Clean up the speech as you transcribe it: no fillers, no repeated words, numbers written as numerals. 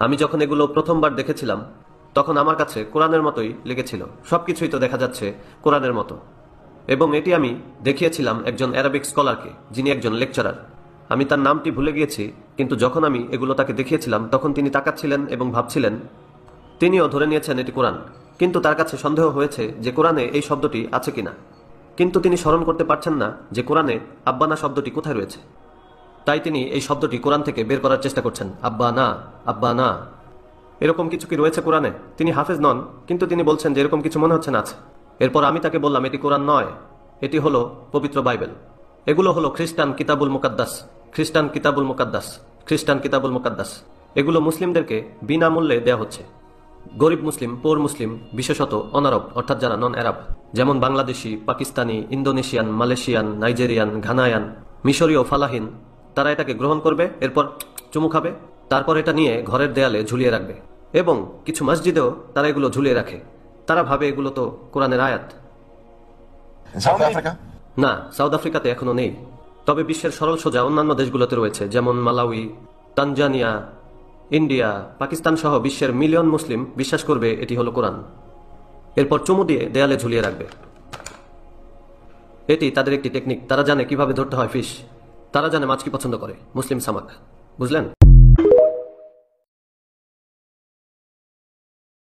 আমি যখন এগুলো প্রথমবার দেখেছিলাম তখন আমার কাছে কোরআনের মতোই লেগেছিল। সবকিছুই তো দেখা যাচ্ছে কোরআনের মতো। এবং এটি আমি দেখিয়েছিলাম একজন অ্যারাবিক স্কলারকে, যিনি একজন লেকচারার। আমি তার নামটি ভুলে গিয়েছি, কিন্তু যখন আমি এগুলো তাকে দেখিয়েছিলাম তখন তিনি তাকাচ্ছিলেন এবং ভাবছিলেন। তিনিও ধরে নিয়েছেন এটি কোরআন, কিন্তু তার কাছে সন্দেহ হয়েছে যে কোরআনে এই শব্দটি আছে কিনা। কিন্তু তিনি স্মরণ করতে পারছেন না যে কোরআনে আব্বানা শব্দটি কোথায় রয়েছে। তাই তিনি এই শব্দটি কোরআন থেকে বের করার চেষ্টা করছেন, আব্বা না, আব্বা না। এরকম কিছু কি রয়েছে কোরআনে? তিনি হাফেজ নন, কিন্তু তিনি বলছেন যে এরকম কিছু মনে হচ্ছে না আছে। এরপর আমি তাকে বললাম, এটি কোরআন নয়, এটি হলো পবিত্র বাইবেল। এগুলো হলো খ্রিস্টান কিতাবুল মুকাদ্দাস, খ্রিস্টান কিতাবুল মুকাদ্দাস, খ্রিস্টান কিতাবুল মুকাদ্দাস। এগুলো মুসলিমদেরকে বিনামূল্যে দেয়া হচ্ছে। গরিব মুসলিম, পোর মুসলিম, বিশেষত অনারব অর্থাৎ যারা নন অ্যারাব, যেমন Bangladeshi, Pakistani, Indonesian, Malaysian, Nigerian, Ghanaian, মিশরীয়, ফালাহিন, তারা এটাকে গ্রহণ করবে, এরপর চুমু খাবে, তারপর এটা নিয়ে ঘরের দেয়ালে ঝুলিয়ে রাখবে। এবং কিছু মসজিদেও তারা এগুলো ঝুলিয়ে রাখে। তারা ভাবে এগুলো তো কোরআনের আয়াত। In South Africa? না, সাউথ আফ্রিকাতে এখনো নেই, তবে বিশ্বের সরল সোজা অন্যান্য দেশগুলোতে রয়েছে, যেমন মালাউই, তানজানিয়া, ইন্ডিয়া, পাকিস্তান সহ বিশ্বের মিলিয়ন মুসলিম বিশ্বাস করবে এটি হলো কোরআন। এরপর চুমু দিয়ে দেয়ালে ঝুলিয়ে রাখবে। এটি তাদের একটি টেকনিক। তারা জানে কিভাবে ধরতে হয় ফিশ। তারা জানে মাছ কি পছন্দ করে, মুসলিম সামাক। বুঝলেন?